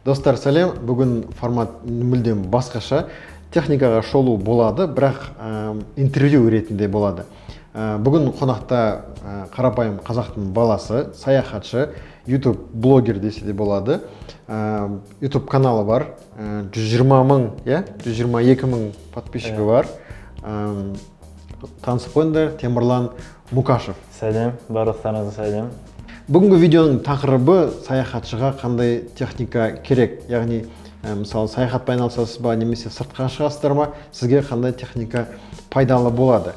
Достар, сәлем. Бүгін формат мүлдем басқаша. Техникаға шолу болады, бірақ интервью ретінде болады. Бүгін қонақта қарапайым қазақтың баласы, саяхатшы, YouTube блогер десе де болады. YouTube каналы бар. 120 мың, 122 мың подписчигі бар. Танысып қойыңдар, Темірлан Мукашев. Сәлем, барлықтарыңызға сәлем. Бүгінгі видеоның тақырыбы саяхатшыға қандай техника керек. Яғни, мысалы, саяхатпен айналысасыз ба, немесе сыртқа шығасыздар ма, сізге қандай техника пайдалы болады.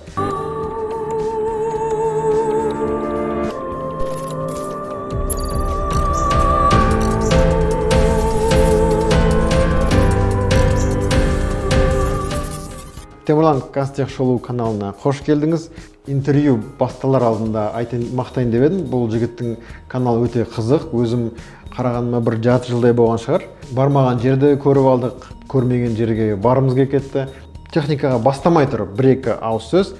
Темірлан Қазтех шолу каналына қош келдіңіз. Интервью басталар алдында мақтайын деп едім. Бұл жігіттің каналы өте қызық. Өзім қарағаныма бір 6 жылдай болған шығар. Бармаған жерді көріп алдық, көрмеген жерге барымыз кетті. Техникаға бастамай тұрып, 1-2 ауыз сөз.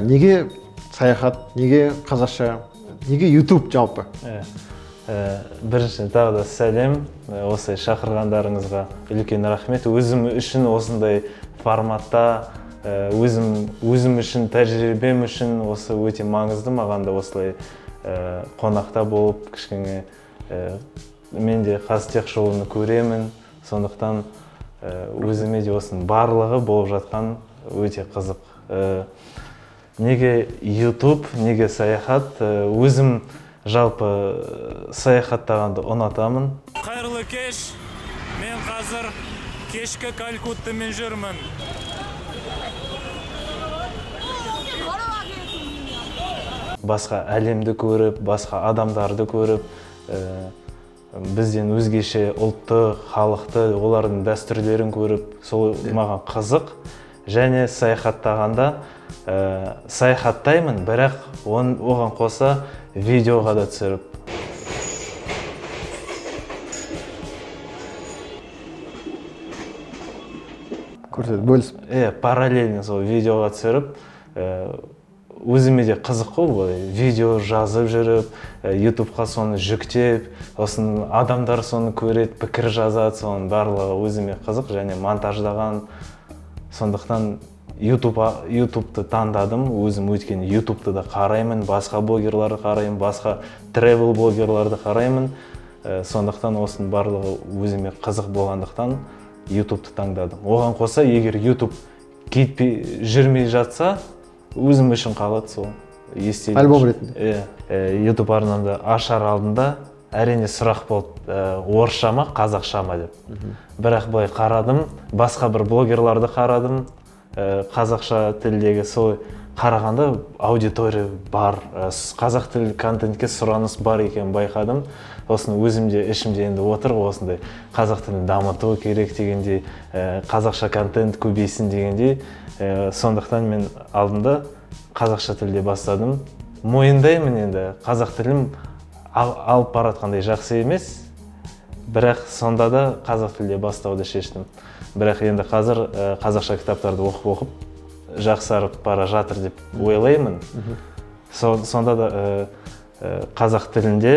Неге саяхат, неге қазақша, неге YouTube жалпы? Бірінші тағы да сәлем. Осылай шақырғандарыңызға үлкен рахмет. Өзім үшін осындай форматта, өзім үшін, тәжірибем үшін осы өте маңызды. Маған да осылай қонақта болып, кішкене мен де Қазтех шоуны көремін. Сондықтан өзіме де осының барлығы болып жатқан өте қызық. Неге YouTube, неге саяхат? Өзім жалпы саяхаттағанды ұнатамын. Қайырлы кеш, мен қазір кешкі Калькуттамен жүрмін. Басқа әлемді көріп, басқа адамдарды көріп, бізден өзгеше ұлтты, халықты, олардың дәстүрлерін көріп, сол маған қызық. Және саяхаттағанда саяхаттаймын, бірақ оған қоса видеоға да түсіріп. Бөлісіп. Параллельно сол видеоға түсіріп, өзіме де қызық қой, видео жазып жүріп, YouTubeға соны жүктеп, осын адамдар соны көреді, пікір жазады, соның барлығы өзіме қызық, және монтаждаған. Сондықтан YouTube'ты таңдадым, өзім өйткені YouTube'ты да қараймын, басқа блогерларды қараймын, басқа travel блогерларды қараймын. Сондықтан осының барлығы өзіме қызық болғандықтан YouTube'ты таңдадым. Оған қоса, егер YouTube кетпей жүрмей жатса, өзім үшін қалады сол. Альбом ретінде. YouTube арнамды ашар алдында әрине сұрақ болды, орысша ма, қазақша ма деп. Бірақ былай қарадым, басқа бір блогерларды қарадым, қазақша тілдегі сол қарағанда аудитория бар, қазақ тілі контентке сұраныс бар екенін байқадым. Осыны өзімде ішімде енді отыр, осындай қазақ тілін дамыту керек дегенде, қазақша контент көбейсін дегенде, сондықтан мен алдында қазақша тілде бастадым. Мойындаймын енді, қазақ тілім алып баратқандай жақсы емес, бірақ сонда да қазақ тілде бастауды шештім. Бірақ енді қазір қазақша кітаптарды оқып, жақсарып бара жатыр деп ойлаймын. Сонда да қазақ тілінде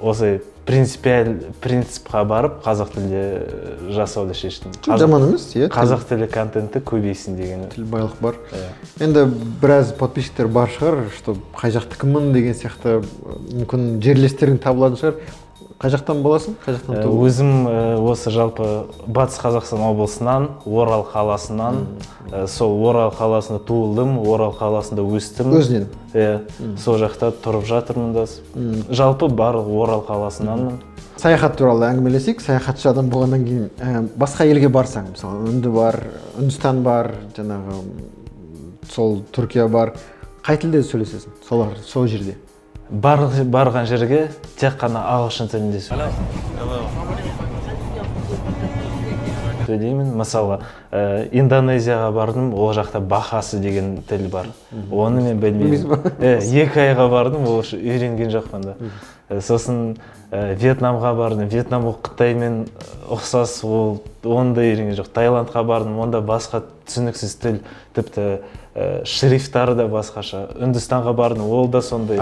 осы принципқа барып, қазақ тілде жасауды шештім. Жаман емес, қазақ тілі контенті көбейсін деген. Тіл байлық бар. Енді біраз подписчиктер бар шығар, что қай жақтікімін деген сияқты, мүмкін жерлестерің табылатын шығар. Қай жақтан боласың? Өзім осы жалпы Батыс Қазақстан облысынан, Орал қаласынан, сол Орал қаласында туылдым, Орал қаласында өстім. Өзінен? Сол жақта тұрып жатырмын да. Жалпы барлық Орал қаласынанмын. Саяхат туралы әңгімелесек, саяхатшы адам болғаннан кейін басқа елге барсаң, мысалы, Үнді бар, Үндістан бар, жаңағы сол Түркия бар. Қай тілде сөйлесесің? Сол жерде. Барған жерге тек қана ағылшын тілінде сөйлеймін. Мысалы, Индонезияға бардым, ол жақта бахасы деген тіл бар. Оны мен білмеймін. 2 айға бардым, ол үйренген жоқпын да. Сосын Вьетнамға бардым. Вьетнам ол Қытаймен ұқсас, оны да үйренген жоқ. Таиландқа бардым, онда басқа түсініксіз тіл, тіпті шрифтары да басқаша. Үндістанға бардым, ол да сондай.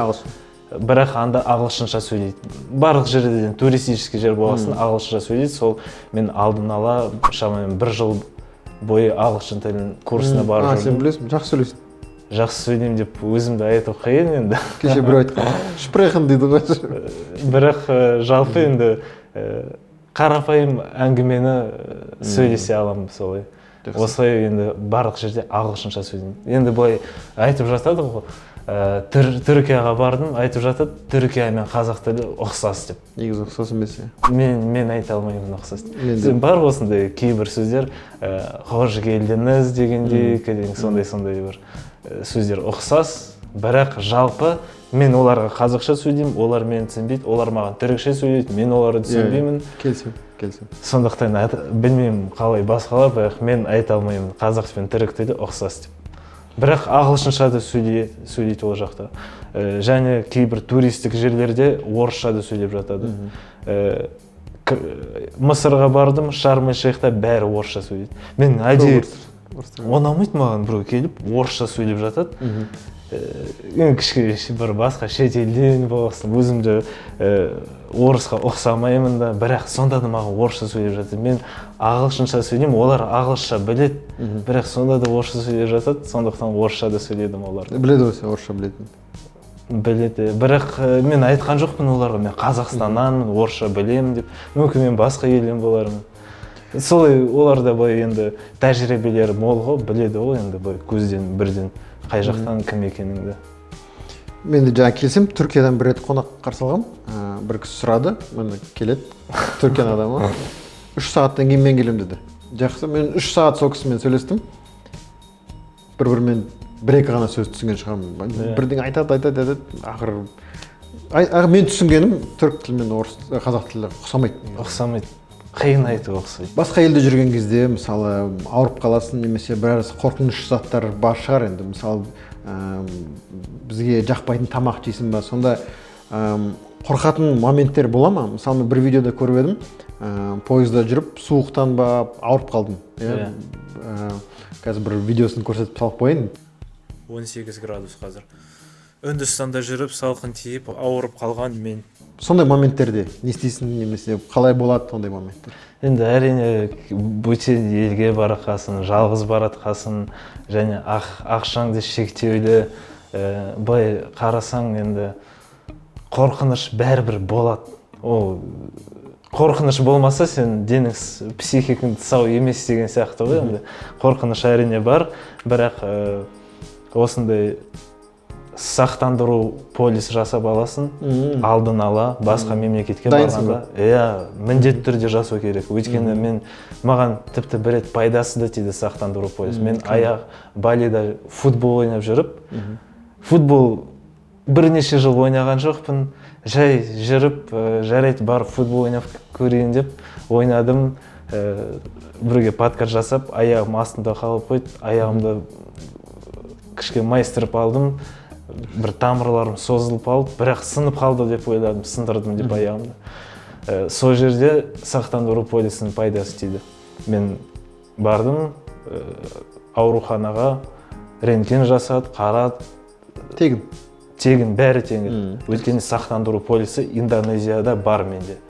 бірақ анда ағылшынша сөйлейді. Барлық жерден туристический жер болғасын ағылшынша сөйлейді. Сол мен алдын ала шамамен 1 жыл бойы ағылшын тілін курсына барып жүрдім. Сен білесің, жақсы сөйлейсің. Жақсы сөйлеймін деп өзімді айту қиын енді. Кеше біреу айтқан, шпрехен дейді ғой. Бірақ жалпы енді қарапайым әңгімені сөйлесе аламын солай. Осылай енді барлық жерде ағылшынша сөйлеймін. Енді былай айтып жатады ғой, Түркияға бардым, айтып жатады, Түркия мен қазақ тілі ұқсас деп. Негізі ұқсас емес. Мен айта алмаймын ұқсас. Бар осындай кейбір сөздер, қош келдіңіз дегендей, сондай бір сөздер ұқсас, бірақ жалпы мен оларға қазақша сөйлеймін, олар мені түсінбейді, олар маған түрікше сөйлейді, мен оларды түсінбеймін. Келсем. Сондықтан білмеймін қалай басқалар, бірақ мен айта алмаймын қазақ пен түрік тілі ұқсас деп. Бірақ ағылшынша да сөйлейді ол жақта. Және кейбір туристік жерлерде орысша да сөйлеп жатады. Мысырға бардым, Шарм-эль-Шейхта бәрі орысша сөйлейді. Мен әдейі ұнамайды маған біреу келіп орысша сөйлеп жатады. Кішкене бір басқа шет елден болсын, өзімді орысқа ұқсамаймын да, бірақ сонда да маған орысша сөйлеп жатыр. Мен ағылшынша сөйлеймін, олар ағылшынша біледі, бірақ сонда да орысша сөйлеп жатады, сондықтан орысша да сөйледім оларды. Біледі ғой сен орысша білетін. Біледі, бірақ мен айтқан жоқпын оларға, мен Қазақстаннанмын, орысша білемін деп, мүмкін мен басқа елден болармын. Солай оларда былай енді тәжірибелері мол ғой, біледі ғой енді былай көзден бірден қай жақтан кім екеніңді. Мен де жаңа келсем, Түркиядан бір рет қонақ қарсы алғам. Бір кісі сұрады, мені келеді, Түркияның адамы. 3 сағаттан кейін мен келем деді. Жақсы, мен 3 сағат сол кісімен сөйлестім. Бір-бірімен 1-2 ғана сөз түсінген шығармын. Бірдеңе айтады. Ақыры мен түсінгенім түрік тілі мен қазақ тілі ұқсамайды. Қиын айту ұқсайды. Басқа елде жүрген кезде, мысалы, ауырып қаласың, немесе біраз қорқыныш заттар бар шығар енді. Мысалы, бізге жақпайтын тамақ жейсің ба, сонда қорқатын моменттер бола ма? Мысалы, бір видеода көріп едім, пойызда жүріп, суықтан ба ауырып қалдым. Қазір бір видеосын көрсетіп салып қояйын. 18 градус қазір. Үндістанда жүріп, салқын тиіп, ауырып қалған мен. Сондай моменттерде не істейсің, немесе қалай болады сондай моменттер? Енді әрине бөтен елге баратқасын, жалғыз баратқасын, және ақшаңды шектеулі, былай қарасаң енді қорқыныш бәрібір болады. Ол қорқыныш болмаса сен денің психикаң сау емес деген сияқты ғой енді. Қорқыныш әрине бар, бірақ осындай сақтандыру полис жасап аласың, алдын ала басқа мемлекетке барғанда. Міндетті түрде жасау керек. Өйткені маған тіпті бір рет пайдасы да тиді сақтандыру полис. Мен Балида футбол ойнап жүріп, футбол бірнеше жыл ойнаған жоқпын. Жай жүріп, жарайды бар футбол ойнап көрейін деп ойнадым. Бірге подкаст жасап, аяғым астында қалып қойды. Аяғымды кішке майыстырып алдым. Бір тамырларым созылып алып, бірақ сынып қалды деп ойладым, сындырдым деп аяғымды. Сол жерде сақтандыру полисінің пайдасы тиді. Мен бардым, ауруханаға рентген жасады, қарады. Тегін, бәрі тегін. Өйткені сақтандыру полисі Индонезияда бар менде.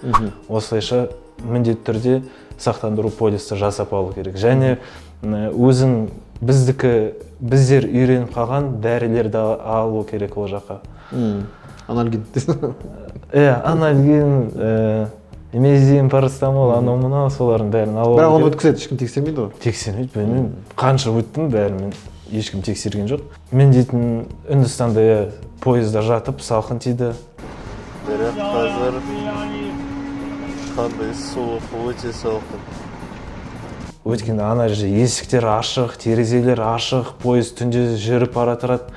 Осылайша міндетті түрде сақтандыру полисті жасап алу керек. Және өзің біздер үйреніп қалған дәрілерді алу керек ол жаққа. Анальгин. Анальгин, мезин, парацетамол, анау мынау солардың бәрін алу керек. Бірақ оны өткізеді, ешкім тексермейді ғой? Тексермейді, білмеймін. Қанша өттім бәрін ешкім тексерген жоқ. Мен дейтін Үндістанда пойызда жатып салқын тиді. Бірақ қазір қандай суық, өте салқын. Өйткені ана жерде есіктер ашық, терезелер ашық, пойыз түнде жүріп бара тұрады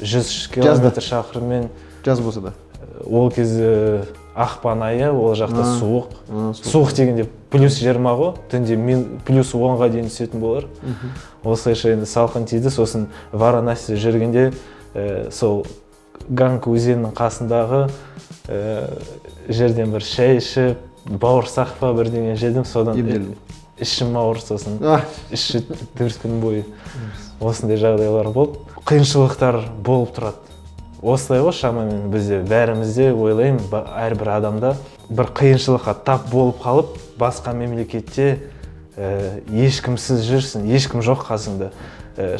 100 километр шақырыммен. Жаз болса да. Ол кезде ақпан айы, ол жақта суық. Суық дегенде +20 ғой, түнде +10-ға дейін түсетін болар. Осылайша енді салқын тиді, сосын Варанасиде жүргенде сол Ганга өзенінің қасындағы жерден бір шай ішіп, бауырсақ па бірдеңе жедім, содан ішім ауыр, сосын іші 4 күн бойы осындай жағдайлар болды. Қиыншылықтар болып тұрады. осылай ғой шамамен бізде бәрімізде ойлаймын әрбір адамда бір қиыншылыққа тап болып қалып басқа мемлекетте ешкімсіз жүрсің, ешкім жоқ қасыңда.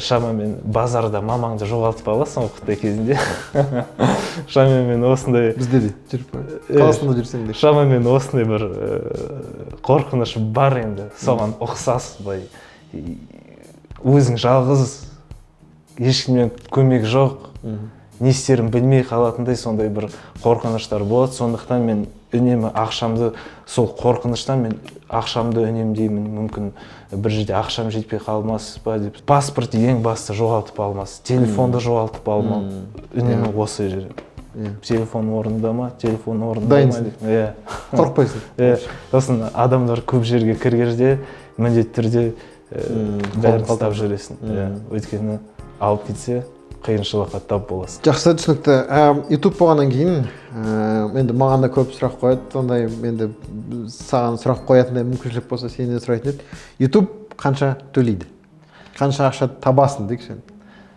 Шамамен базарда мамаңды жоғалтып аласың оқыттай кезінде. Шамамен осындай бізде де жүріп қаласында жүрсең де шамамен осындай бір қорқыныш бар енді. Соған ұқсас былай өзің жалғыз, ешкімнен көмек жоқ, не істерін білмей қалатындай сондай бір қорқыныштар болады. Сондықтан мен үнемі ақшамды, сол қорқыныштан мен ақшамды үнемдеймін. Мүмкін бір жерде ақшам жетпей қалмас па деп. Паспорт ең басты жоғалтып алмас, телефонды жоғалтып алмау. Үнемі осы жер. Телефон орнында ма, телефон орнында ма деп. Қорықпайсың. Сосын адамдар көп жерге кіргенде міндетті түрде бәрін тастап жүресің. Өйткені алып кетсе қиыншылыққа тап боласың. Жақсы, түсінікті. YouTube болғаннан кейін енді маған да көп сұрақ қояды, сондай енді саған сұрақ қоятындай мүмкіншілік болса сенен де сұрайтын еді. YouTube қанша төлейді? Қанша ақша табасың дейікші?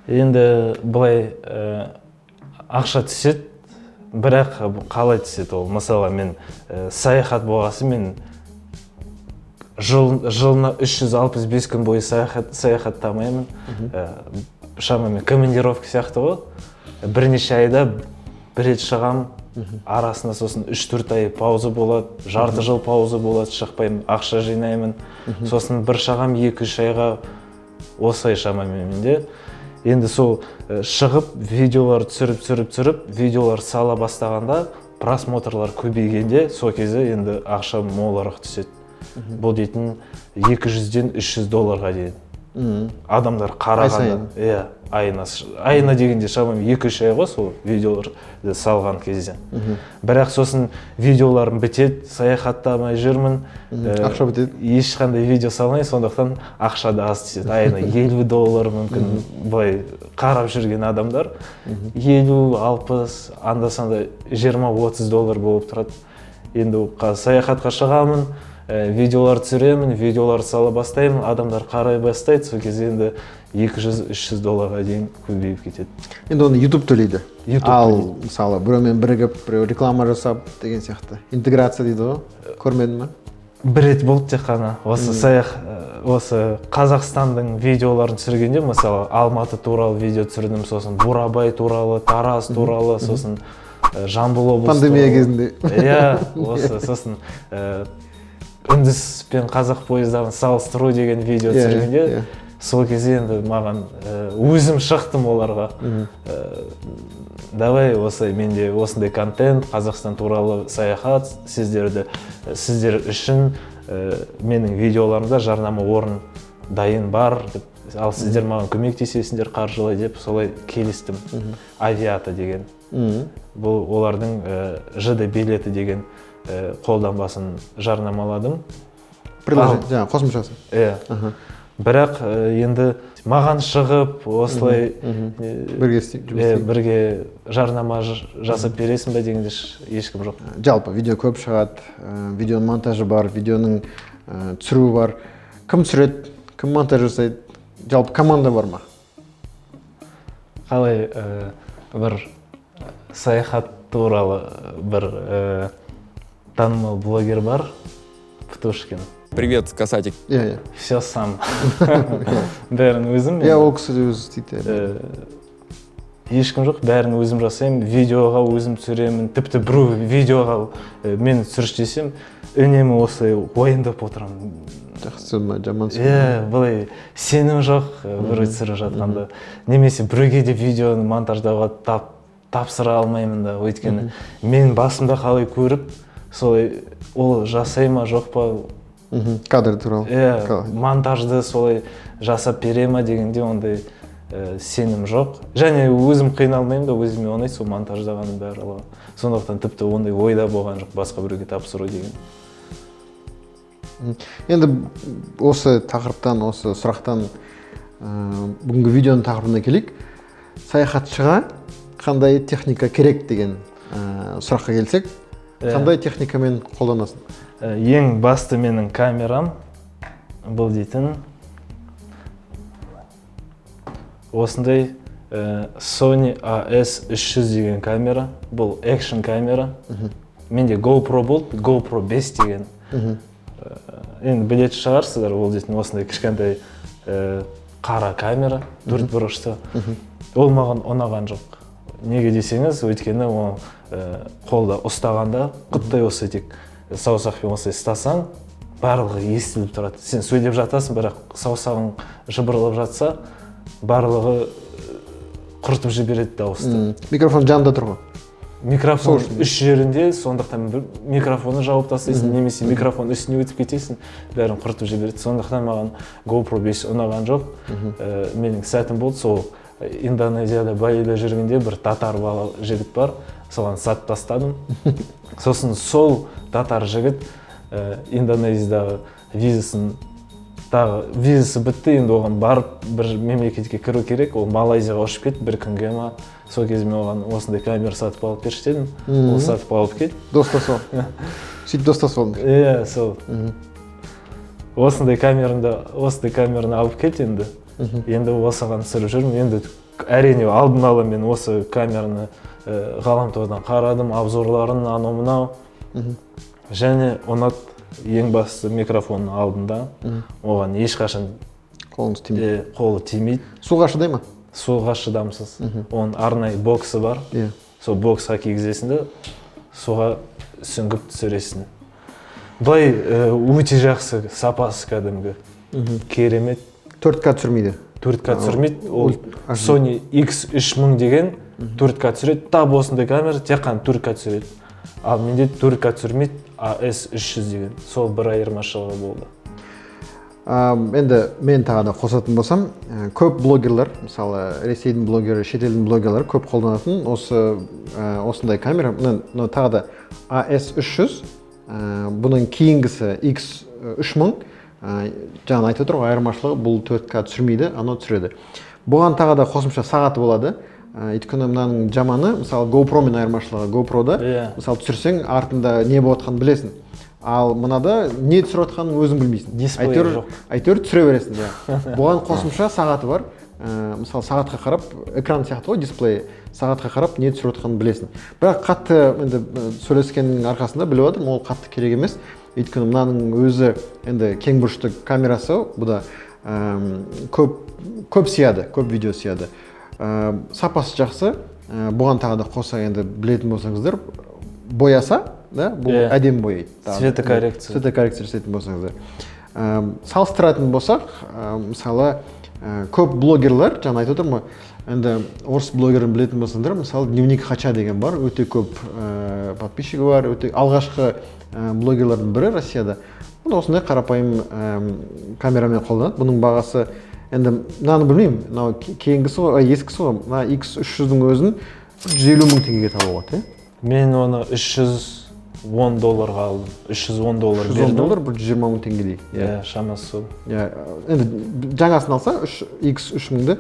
Енді былай ақша түседі, бірақ қалай түседі ол? Мысалы мен саяхат болғасы мен жылына 365 күн бойы саяхаттамаймын. Шамамен командировка сияқты ғой. Бірнеше айда бір рет шығам, арасында сосын 3-4 ай пауза болады, жарты жыл пауза болады, шықпаймын, ақша жинаймын. Сосын бір шығам 2-3 айға осылай шамамен менде. Енді сол шығып, видеолар түсіріп, видеолар сала бастағанда, просмотрлар көбейгенде, сол кезде енді ақша молырақ түседі. Бұл дейтін $200-300 дейін. Адамдар қарағанда, айына дегенде шамамен 2-3 ай ғой сол видеоларды салған кезде. Бірақ сосын видеоларым бітеді, саяхаттамай жүрмін, ақша бітеді. Ешқандай видео салмай, сондықтан ақша да аз түседі. Айына $50 мүмкін былай қарап жүрген адамдар 50-60, анда-санда $20-30 болып тұрады. Енді саяхатқа шығамын, видеолар түсіремін, видеолар сала бастаймын, адамдар қарай бастайды, сол кезде енді $200-300 дейін көбейіп кетеді. Енді оны YouTube төлейді. Ал мысалы біреумен бірігіп, біреу реклама жасап деген сияқты. Интеграция дейді ғой, көрмедің ме? Бір рет болды тек қана. Осы Қазақстандың видеоларын түсіргенде, мысалы Алматы туралы видео түсірдім, сосын Бурабай туралы, Тараз туралы, сосын Жамбыл облысы. Пандемия кезінде. Осы сосын Үндіс пен Қазақ пойыздарын салыстыру деген видео түсіргенде, сол кезде енді маған өзім шықтым оларға. Давай менде осындай контент, Қазақстан туралы саяхат, сіздер үшін менің видеоларымда жарнама орын дайын бар, ал сіздер маған көмектесесіңдер қаржылай деп солай келістім. Авиата деген. Бұл олардың ЖД билеті деген қолданбасын жарнамаладым. Жаңа қосымшасы. Бірақ енді маған шығып осылай бірге жарнама жасап бересің бе дегенде ешкім жоқ. Жалпы видео көп шығады, видеоның монтажы бар, видеоның түсіруі бар. Кім түсіреді, кім монтаж жасайды? Жалпы команда бар ма? Қалай бір саяхат туралы бір танымал блогер бар, Птушкин. Привет, Касатик. Все сам. Бәрін өзім. Ол кісі де өзі істейді. Ешкім жоқ, бәрін өзім жасаймын, видеоға өзім түсіремін. Тіпті біреу видеоға мен түсіріш десем, үнемі осылай ойындап отырамын. Жақсы ма, жаман ма? Былай сенім жоқ, біреу түсіріп жатқанда. Немесе біреуге де видеоны монтаждауға тапсыра алмаймын да, өйткені мен басымда қалай көріп, солай ол жасай ма жоқ па, кадр туралы. Монтажды солай жасап бере ма дегенде ондай сенім жоқ. Және өзім қиналмаймын да, өзіме ұнайды сол монтаждағаным бәрі. Сондықтан тіпті ондай ойда болған жоқ басқа біреуге тапсыру деген. Енді осы тақырыптан, осы сұрақтан бүгінгі видеоның тақырыбына келейік. Саяхатшыға қандай техника керек деген сұраққа келсек, қандай техникамен қолданасың? Ең басты менің камерам бұл дейтін осындай Sony AS300 деген камера, бұл экшн камера. Менде GoPro болды, GoPro 5 деген. Енді білетін шығарсыздар, ол дейтін осындай кішкентай қара камера, 4 бұрышты. Ол маған ұнаған жоқ. Неге десеңіз, өйткені ол қолда ұстағанда құттай осы тек саусақпен осылай ұстасаң, барлығы естіліп тұрады. Сен сөйлеп жатасың, бірақ саусағың жыбырлап жатса, барлығы құртып жібереді дауысты. Микрофон жанында тұр ғой. Микрофон үш жерінде, сондықтан микрофоны жауып тастайсың, немесе микрофон үстіне өтіп кетесің, бәрін құртып жібереді. Сондықтан маған GoPro 5 ұнаған жоқ. Менің сәтім болды, сол Индонезияда Балида жүргенде бір татар бала жігіт бар, соған сатып тастадым. Сосын сол татар жігіт Индонезиядағы визасы бітті, енді оған барып бір мемлекетке кіру керек, ол Малайзияға ұшып кетті бір күнге ма. Сол кезде мен оған осындай камера сатып алып берші дедім, ол сатып алып кетті. Достасып ал. Сөйтіп достасып алдыңдар. Иә, сол. Осындай камераны алып кет енді. Енді осыған түсіріп жүрмін. Енді әрине алдын ала мен осы камераны ғаламтордан қарадым, обзорларын, анау-мынау. Және ұнат ең басты микрофонның алдында. Оған ешқашан қолы тимейді. Суға шыдай ма? Суға шыдамсыз. Оның арнайы боксы бар. Сол боксқа кигізесің де, суға сүңгіп түсіресің. Былай өте жақсы, сапасы кәдімгі. Керемет. 4К түсірмейді. 4К түсірмейді. Ол Sony X3000 деген 4К түсіреді. Тап осындай камера тек қана 4К түсіреді. Ал менде 4К түсірмейді, AS300 деген. Сол бір айырмашылығы болды. Енді мен тағы да қосатын болсам, көп блогерлар, мысалы Ресейдің блогері, шетелдің блогерлары көп қолданатын осындай камера. Тағы да AS300, бұның кейінгісі X3000, жаңа айтып отыр ғой, айырмашылығы бұл 4К түсірмейді, анау түсіреді. Бұған тағы да қосымша сағаты болады. Өйткені мынаның жаманы, мысалы GoPro-мен айырмашылығы. GoPro-да, мысалы түсірсең, артында не болатқанын білесің. Ал мынада не түсіріп жатқанын өзің білмейсің. Дисплей жоқ. Әйтеуір түсіре бересің. Бұған қосымша сағаты бар. Мысалы сағатқа қарап, экран сияқты ғой дисплей, сағатқа қарап не түсіріп жатқанын білесің. Бірақ қатты енді сөйлескеннің арқасында біліп отырмын, ол қатты керек емес. Өйткені мынаның өзі енді кең бұрышты камерасы, бұл да көп сияды, көп видео сияды. Сапасы жақсы. Бұған тағы да қоса енді білетін болсаңыздар, бояса, бұл әдем бояйды. Цветокоррекция жасайтын болсаңыздар. Салыстыратын болсақ, мысалы көп блогерлар, жаңа айтып отырмын, енді орыс блогерін білетін болсаңдар, мысалы Дневник Хача деген бар, өте көп подписчигі бар, өте алғашқы блогерлардың бірі Россияда. Осындай қарапайым камерамен қолданады. Бұның бағасы, енді мынаны білмеймін, мынау кейінгісі ғой, ескісі ғой, мына X300-дің өзін 150 мың теңгеге табуға болады. Мен оны $310 алдым. $310 бердім. $310 бір 120 мың теңгедей. Шамасы сол. Енді жаңасын алса, X3000-ді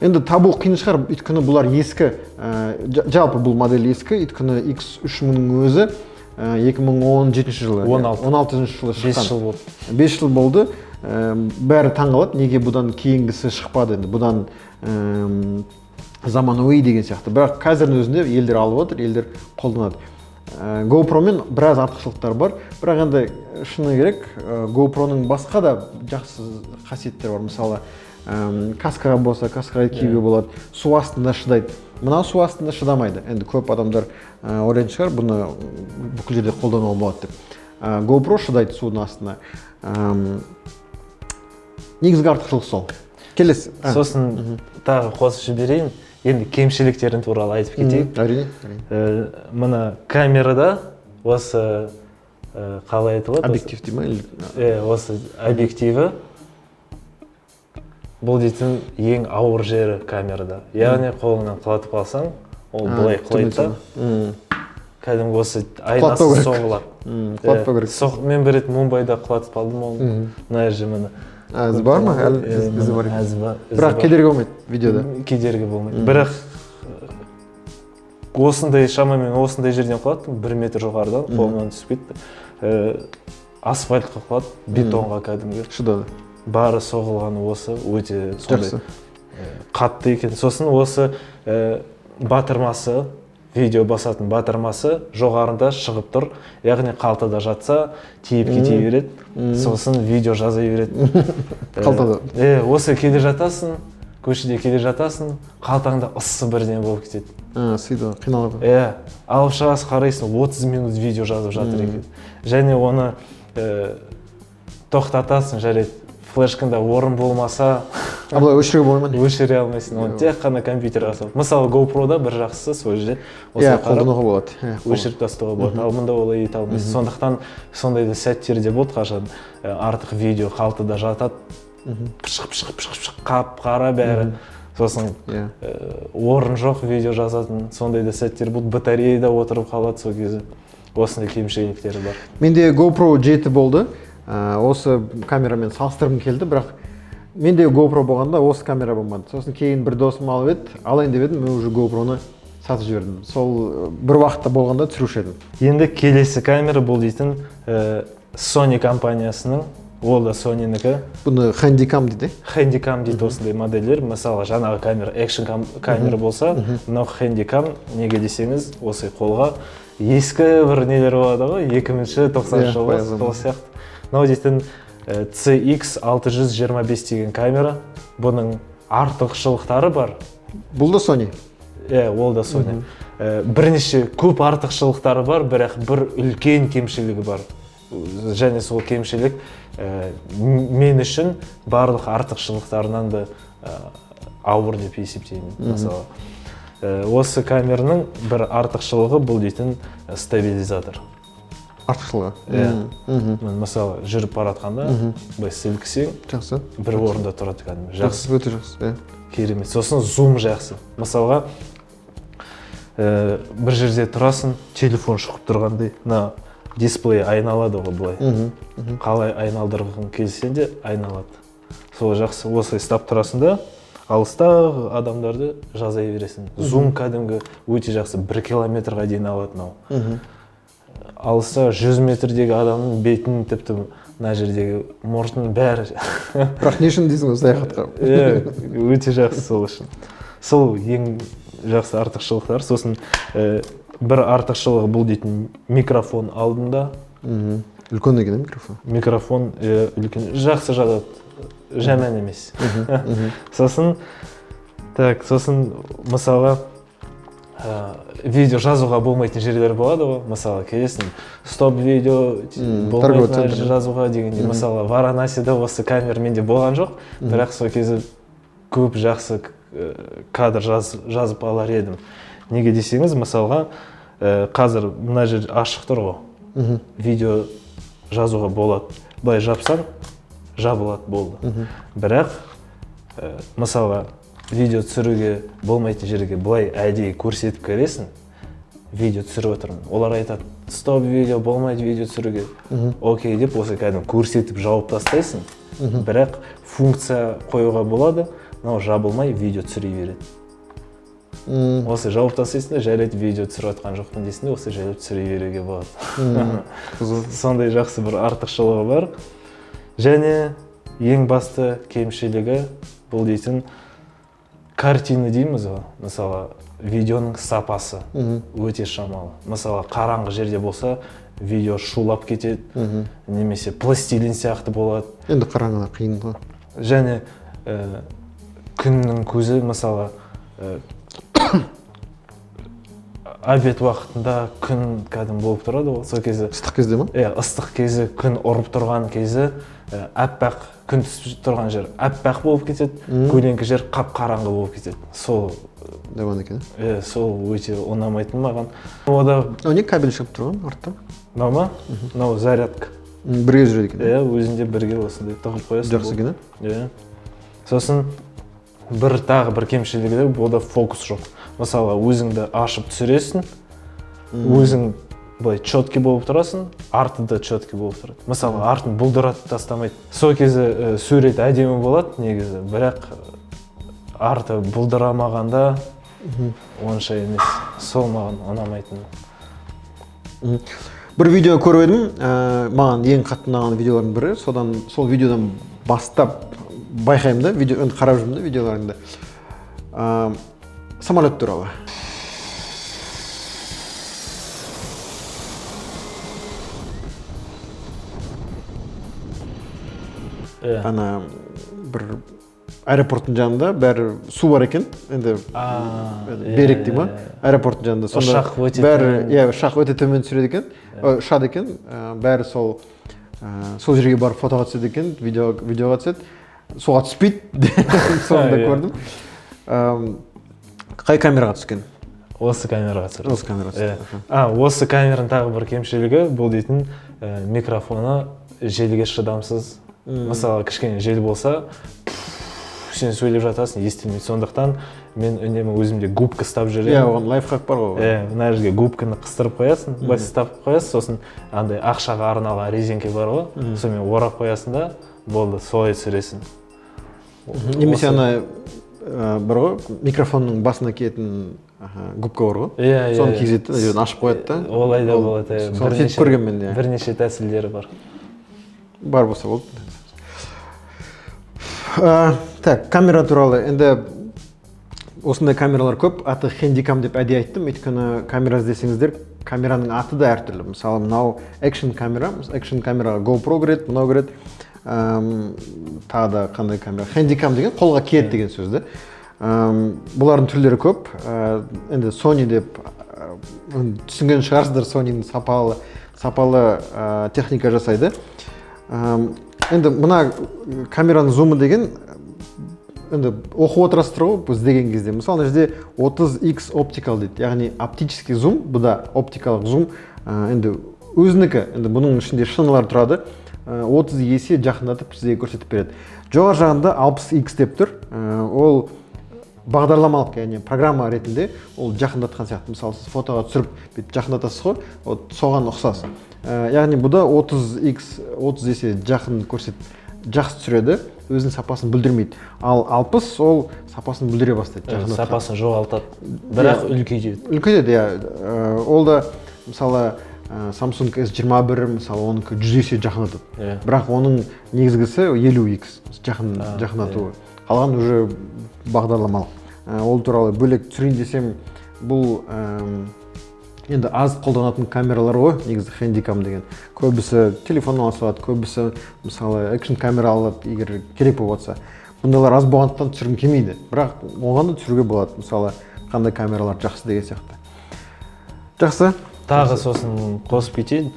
енді табу қиын шығар, өйткені бұлар ескі, жалпы бұл модель ескі, өйткені X3000-ның өзі 2017 жылы, 16 жылы шыққан. 5 жыл болды. Бәрі таңғалады, неге бұдан кейінгісі шықпады, бұдан заманауи деген сияқты. Бірақ қазірдің өзінде елдер алып отыр, елдер қолданады. GoPro-мен біраз артықшылықтар бар, бірақ енді шыны керек, GoPro-ның басқа да жақсы қасиеттері бар. Мысалы, каскаға болса, каскаға киюге болады, су астында шыдайды. Мына су астында шыдамайды. Енді көп адамдар ойлайтын шығар, бұны бүкіл жерде қолдануға болады деп. GoPro шыдайды судың астына. Негізгі артықшылық сол. Келесі. Сосын тағы қосып жіберейін. Енді кемшіліктерін туралы айтып кетейік. Әрине. Мына камерада осы қалай айтылады? Объектив дей ма? Осы объективі бұл дейтін ең ауыр жері камерада. Яғни қолыңнан құлатып алсаң, ол былай құлайды да. Кәдімгі осы айнасы соғылады. Құлатпау керек. Мен бір рет Мумбайда құлатып алдым оны. Мына жеміні. Әзі бар ма? Әзі бар. Бірақ кедергі болмайды видеода. Кедергі болмайды. Бірақ осындай шамамен осындай жерден құлаттым, 1 метр жоғарыдан қолымнан түсіп кетті. Асфальтқа құлады, бетонға кәдімгі. Шыдады. Бары соғылғаны осы, өте сондай. қатты екен. Сосын осы батырмасы, видео басатын батырмасы жоғарында шығып тұр, яғни қалтада жатса тиіп кете береді, сосын видео жаза береді. Қалтада. Осы келе жатасың, көшеде келе жатасың, қалтаңда ыссы бірдеңе болып кетеді. Сөйтіп қиналып. Алып шығасың, қарайсың, 30 минут видео жазып жатыр екен. Және оны тоқтатасың, жарайды. Флешканда орын болмаса, Бұлай өшіруге болмайды ма? өшіре алмайсың, оны тек қана компьютерге салып. Мысалы, GoPro-да бір жақсысы сол жерде қолдануға болады. өшіріп тастауға болады. Ал мұнда олай ете алмайсың. Сондықтан сондайды сәттерде болды, қашан артық видео қалтада жатады, пышық қап қара бәрі. Сосын орын жоқ видео жазатын, сондайды сәттер болды. Батареяда отырып қалады сол кезде. Осындай кемшіліктері бар. Менде GoPro 7 болды. Осы камерамен салыстырғым келді, бірақ менде GoPro болғанда осы камера болмады. Сосын кейін бір досым алып еді, алайын деп едім, мен уже GoPro-ны сатып жібердім. Сол бір уақытта болғанда түсіруші едім. Енді келесі камера бұл дейтін Sony компаниясының, ол да Sony-нікі. Бұны Handycam дейді. Handycam дейді осындай модельдер. Мысалы, жаңағы камера, экшн камера болса, мынау Handycam, неге десеңіз, осы қолға ескі бір нелер болады ғой, 2090 жылы, сол сияқты. Мынау дейтін CX625 деген камера. Бұның артықшылықтары бар. Бұл да Sony. Ол да Sony. Бірнеше көп артықшылықтары бар, бірақ бір үлкен кемшілігі бар. Және сол кемшілік мен үшін барлық артықшылықтарынан да ауыр деп есептеймін. Мысалы, осы камераның бір артықшылығы бұл дейтін стабилизатор. Артықшылығы. Мысалы, жүріп баратқанда былай сілкісең, Жақсы. бір орында тұрады кәдімгі. Жақсы. Өте жақсы. Керемет. Сосын зум жақсы. Мысалға, бір жерде тұрасың, телефон шығып тұрғандай, мына дисплей айналады ғой былай. Қалай айналдырғың келсе де айналады. Сол жақсы. Осылай стап тұрасың да, алыстағы адамдарды жазай бересің. Зум кәдімгі өте жақсы. 1 километрға дейін алады мынау. Алыста 100 метрдегі адамның бетін, тіпті мына жердегі мұртының бәрі. Бірақ не үшін дейсің осы саяхатқа? Өте жақсы сол үшін. Сол ең жақсы артықшылықтар. Сосын бір артықшылығы бұл дейтін микрофон алдында. Үлкен екен микрофон? Микрофон үлкен. Жақсы жатады. Жаман емес. Сосын мысалға видео жазуға болмайтын жерлер болады ғой. Мысалы, келесің, стоп видео болмайтын жазуға дегенде. Мысалы, Варанасида осы камера менде болған жоқ, бірақ сол кезде көп жақсы кадр жазып алар едім. Неге десеңіз, мысалға, қазір мына жер ашық тұр ғой. Видео жазуға болады. Былай жапсаң, жабылады болды. Бірақ, мысалға, видео түсіруге болмайтын жерге былай әдейі көрсетіп көресің, видео түсіріп отырмын. Олар айтады, стоп видео, болмайды видео түсіруге. Окей деп, осы кәдім көрсетіп жауып тастайсың. Бірақ функция қоюға болады, мынау жабылмай видео түсіре береді. Осы жауып тастайсың да, жарайды видео түсіріп атқан жоқпын дейсің де, осы жайлап түсіре беруге болады. Сондай жақсы бір артықшылығы бар. Және ең басты кемшілігі бұл дейтін картина дейміз ғой. Мысалы, видеоның сапасы өте шамалы. Мысалы, қараңғы жерде болса, видео шулап кетеді, немесе пластилин сияқты болады. Енді қараңғыда қиын ғой. Және күннің көзі, мысалы, обед уақытында күн кәдім болып тұрады ғой. Сол кезде ыстық кезде ма? Ыстық кезі, күн ұрып тұрған кезі, әппақ күн түсіп тұрған жер әппақ болып кетеді, көлеңкі жер қап-қараңғы болып кетеді. Сол жаман екен. Сол өте ұнамайтын маған. Ода не кабель шығып тұрған артта? Мынау ма? Мынау зарядка. Бірге жүреді екен. Өзінде бірге осындай тығып қоясың. Жақсы екен. Сосын тағы бір кемшілігі де ода фокус жоқ. Мысалы, өзіңді ашып түсіресің, өзің былай четкий болып тұрасың, арты да четкий болып тұрады. Мысалы, артын бұлдыратып тастамайды. Сол кезде сурет әдемі болады негізі, бірақ арты бұлдырамағанда онша емес. Сол маған ұнамайтын. Бір видео көріп едім, маған ең қатты ұнаған видеолардың бірі, сол видеодан бастап байқаймын да, қарап жүрмін да видеоларыңды. Самолет туралы. Ана бір аэропорттың жанында бәрі су бар екен, енді берек дей ма, аэропорттың жанында. Ұшақ өте бәрі, ұшақ өте төмен түсіреді екен, ұшады екен, бәрі сол жерге барып фотоға түседі екен, видеоға түседі, суға түспейді, соны да көрдім. Қай камераға түскен? Осы камераға түсірді. Осы камераға түсті. Осы камераның тағы бір кемшілігі бұл дейтін микрофоны желге шыдамсыз. Мысалы кішкене жел болса, сен сөйлеп жатасың, естілмейді. Сондықтан мен үнемі өзімде губка ұстап жүремін. Оған лайфхак бар ғой. Мына жерге губканы қыстырып қоясың, былай ұстап қоясың, сосын андай ақшаға арналған резинке бар ғой, сонымен орап қоясың да, болды, солай түсіресің. Немесе ана бар ғой, микрофонның басына киетін губка бар ғой. Соны кигізеді, жерін ашып қояды да. Олай да болады. Соны сөйтіп көргенмін мен. Бірнеше тәсілдері бар. Бар болса болды. Так, камера туралы. Енді осындай камералар көп. Аты хендикам деп әдейі айттым. Өйткені камера іздесеңіздер, камераның аты да әртүрлі. Мысалы, мынау экшн камера. Экшн камераға GoPro кіреді, мынау кіреді. Тағы да қандай камера? Хендикам деген қолға киеді деген сөзді. Бұлардың түрлері көп. Енді Sony деп түсінген шығарсыздар, Sony'ның сапалы техника жасайды. Енді мына камераның зумы деген, енді оқып отырасыздар ғой, іздеген кезде. Мысалы, жерде 30x оптикал дейді, яғни оптический зум, бұл да оптикалық зум. Енді өзінікі, енді бұның ішінде шыналар тұрады, 30 есе жақындатып сізге көрсетіп береді. Жоғар жағында 60x деп тұр, ол бағдарламалық, яғни программа ретінде ол жақындатқан сияқты. Мысалы, сіз фотоға түсіріп жақындатасыз ғой, соған ұқсас. Яғни бұда 30 есе жақын жақсы түсіреді, өзінің сапасын бүлдірмейді. Ал 60 ол сапасын бүлдіре бастайды. Сапасын жоғалтады, бірақ үлкейтеді. Үлкейтеді, ол да, мысалы, Samsung S21, мысалы, оныкі 100 есе жақындатады. Бірақ оның негізгісі 50x жақындатуы. Қалған уже бағдарламалық. Ол туралы бөлек түсірейін десем, бұл енді аз қолданатын камералар ғой, негізі хендикам деген. Көбісі телефон аласылады, көбісі мысалы экшн камера алады, егер керек болып жатса. Бұндайлар аз болғандықтан түсіргім келмейді. Бірақ оған да түсіруге болады, мысалы қандай камералар жақсы деген сияқты. Жақсы. Тағы сосын қосып кетейін.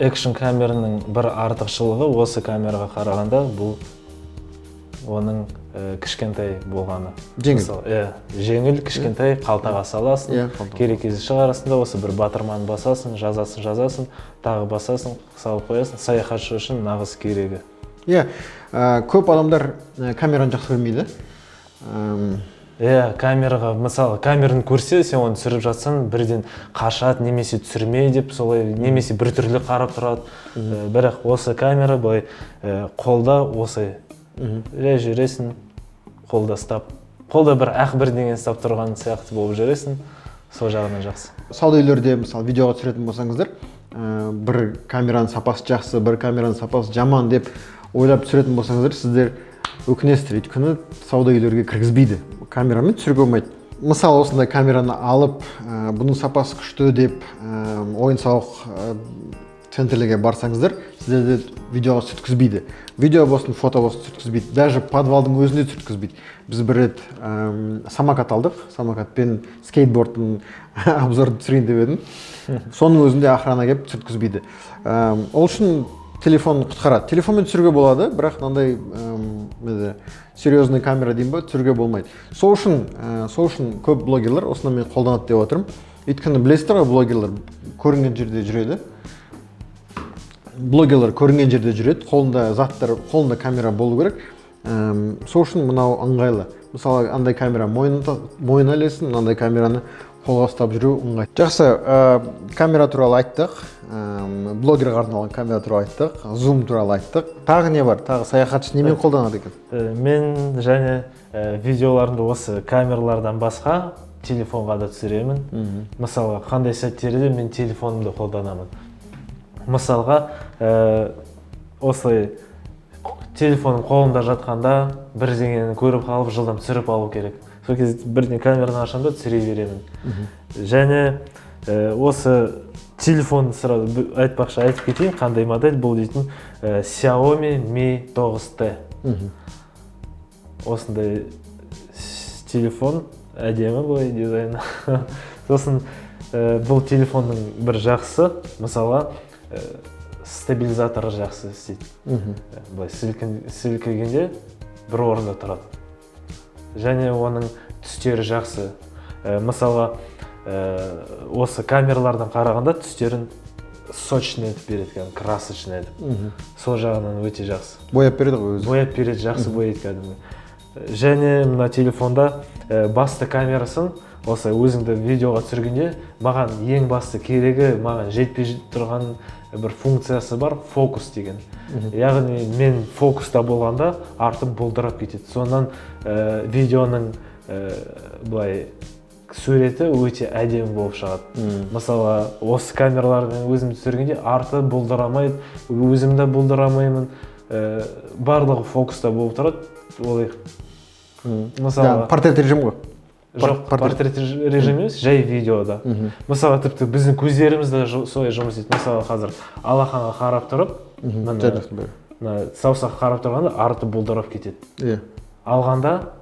Экшн камераның бір артықшылығы осы камераға қарағанда бұл оның кішкентай болғаны. Жеңіл. Жеңіл, кішкентай, қалтаға саласың, керек кезде шығарасың да, осы бір батырманы басасың, жазасың, тағы басасың, салып қоясың, саяхатшы үшін нағыз керегі. Көп адамдар камераны жақсы көрмейді. Камераға, мысалы, камераны көрсе, сен оны түсіріп жатсаң, бірден қашады, немесе түсірмей деп, солай, немесе бір түрлі қарап тұрады. Бірақ осы камера былай қолда осы жүресің, қолда ұстап, қолда бір бір деген ұстап тұрған сияқты болып жүресің, сол жағынан жақсы. Сауда үйлерде, мысалы, видеоға түсіретін болсаңыздар, бір камераның сапасы жақсы, бір камераның сапасы жаман деп ойлап түсіретін болсаңыздар, сіздер өкінесіздер, өйткені сауда үйлерге кіргізбейді. Камерамен түсіруге болмайды. Мысалы, осындай камераны алып, бұның сапасы күшті деп ойын-сауық центрлерге барсаңыздар, сіздерде видеоға түсірткізбейді. Видео болсын, фото болсын түсірткізбейді. Даже подвалдың өзінде түсірткізбейді. Біз бір рет самокат алдық, самокатпен скейтбордтың обзорды түсірейін деп едім. Соның өзінде охрана келіп түсірткізбейді. Ол үшін телефон құтқарады. Телефонмен түсіруге болады, бірақ мынандай серьезный камера дейін ба, түсіруге болмайды. Сол үшін көп блогерлер осыны мен қолданады деп отырмын. Өйткені білесіздер ғой, блогерлер көрінген жерде жүреді. Қолында камера болу керек. Сол үшін мынау ыңғайлы. Мысалы, андай камера мойнына ілесің, мынандай камераны қолға ұстап жүру ыңғайлы. Жақсы, камера туралы айттық, блогерға арналған камера туралы айттық, зум туралы айттық. Тағы не бар? Тағы саяхатшы немен қолданады екен? Мен және видеоларымды осы камералардан басқа телефонға да түсіремін. Мысалға, қандай сәттерде мен телефонымды қолданамын. Мысалға, осылай телефоным қолымда жатқанда бірдеңені көріп қалып жылдам түсіріп алу керек. сол кезде бірден камераны ашамын да түсіре беремін. Және осы телефон сразу айтпақшы айтып кетейін, қандай модель бұл дейтін Xiaomi Mi 9T. Осындай телефон әдемі былай дизайны. Сосын бұл телефонның бір жақсы, мысалы стабилизаторы жақсы істейді. Былай сілкігенде бір орында тұрады. Және оның түстері жақсы. Мысалы осы камералардан қарағанда түстерін сочный етіп береді, красочный етіп. Сол жағынан өте жақсы. Бояп береді ғой өзі. Бояп береді, жақсы бояйды кәдімгі. Және мына телефонда басты камерасын осы өзіңді видеоға түсіргенде маған ең басты керегі, маған жетпей тұрған бір функциясы бар, фокус деген. Яғни мен фокуста болғанда артым бұлдырап кетеді. Сонан видеоның былай суреті өте әдемі болып шығады. Мысалы, осы камералармен өзімді түсіргенде арты бұлдырамайды, өзімді бұлдырамаймын, барлығы фокуста болып тұрады. Олай. Мысалы, портрет режим ғой. Жоқ, портрет режим емес, жай видеода. Мысалы, тіпті біздің көздерімізді солай жұмыс етеді. Мысалы, қазір алақанға қарап тұрып, саусаққа қарап тұрғанда арты бұлдырап кетеді. Алғанда,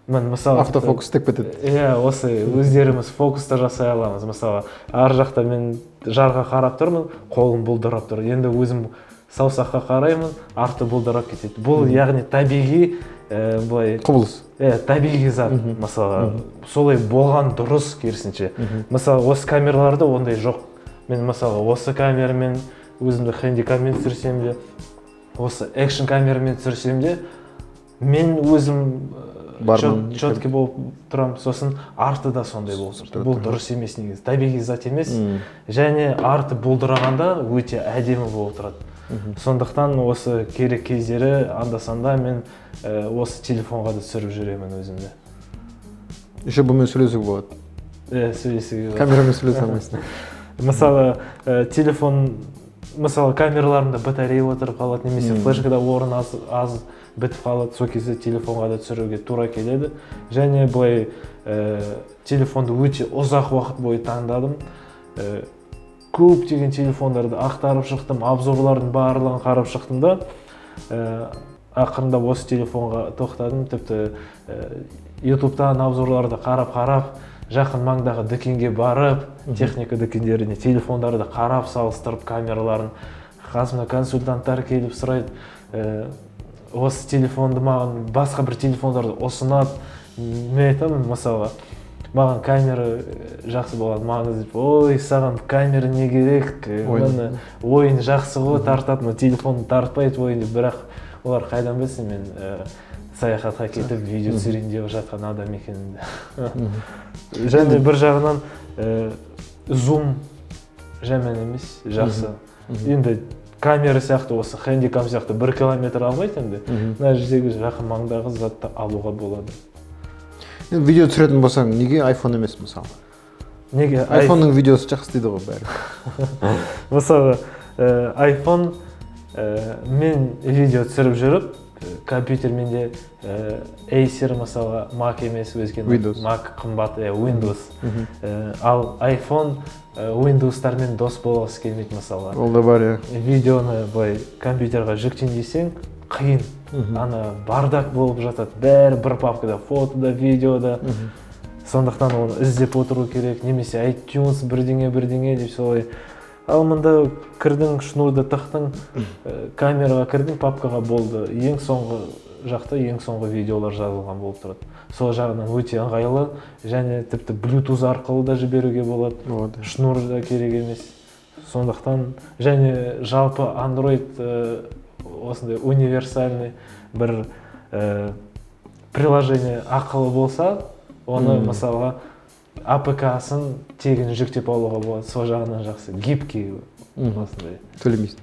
мысалы, автофокус істеп кетеді. Осы өздеріміз фокуста жасай аламыз. Мысалы, ар жақта мен жарға қарап тұрмын, қолым бұлдырап тұр. Енді өзім саусаққа қараймын, арты бұлдырап кетеді. Бұл яғни табиғи құбылыс. Табиғи зат. Мысалы, солай болған дұрыс керісінше. Мысалы, осы камераларда ондай жоқ. Мен мысалы осы камерамен өзімді хэндикаммен түсірсем де, осы экшн камерамен түсірсем де, мен өзім четкий болып тұрам. Сосын арты да сондай болып тұр. Бұл дұрыс емес негізі. Табиғи зат емес. Және арты бұлдырағанда өте әдемі болып тұрады. Сондықтан осы керек кездері анда-санда мен осы телефонға да түсіріп жүремін өзімді. Еще бұмен сөйлесуге болады. Сөйлесуге болады. Камерамен сөйлесе алмайсың. Мысалы, телефон, мысалы, камераларында батарея отырып қалады, немесе флешкада орын аз бітіп қалады, сол кезде телефонға да түсіруге тура келеді. Және бұлай телефонды өте ұзақ уақыт бойы таңдадым. Көптеген телефондарды ақтарып шықтым, обзорлардың барлығын қарап шықтым да, ақырында осы телефонға тоқтадым. Тіпті ютубтан обзорларды қарап, жақын маңдағы дүкенге барып, техника дүкендеріне телефондарды қарап салыстырып, камераларын қасымда консультанттар келіп сұрайды. Осы телефонды маған басқа бір телефондарды ұсынады. Мен айтамын, мысалы, маған камера жақсы болады, маған іздеп, ой, саған камера не керек, ойын жақсы ғой, тартады, телефонды тартпайды ойын, бірақ олар қайдан білсін, мен саяхатқа кетіп, видео түсірейін деп жатқан адам екенімді. Және бір жағынан зум жаман емес, жақсы. Енді камера сияқты, осы хэндикам сияқты 1 километр алмайды енді, мына жердегі жақын маңдағы затты алуға болады. Видео түсіретін болсаң, неге iPhone емес мысалы? Неге? iPhone-ның видеосы жақсы дейді ғой бәрі. Мысалы, iPhone мен видео түсіріп жүріп, компьютерменде Acer мысалы Mac емес, өзге Mac қымбат, Windows. Ал iPhone Windows-тармен дос болғысы келмейді мысалы. Ол да бар, видеоны компьютерға жүктен десең, қиын. Ана бардак болып жатады, бәрі бір папкада, фотода, видеода. Сондықтан оны іздеп отыру керек, немесе iTunes бірдеңе деп солай. Ал мұнда кірдің, шнурды тақтың, камераға кірдің, папкаға болды. Ең соңғы жақта ең соңғы видеолар жазылған болып тұрады. Сол жағынан өте ыңғайлы, және тіпті Bluetooth арқылы да жіберуге болады. Шнур да керек емес. Сондықтан және жалпы Android осындай универсальный бір приложение ақылы болса, оны мысалға APK-сын тегін жүктеп алуға болады. Сол жағынан жақсы, гибкий осындай. Төлемейсің.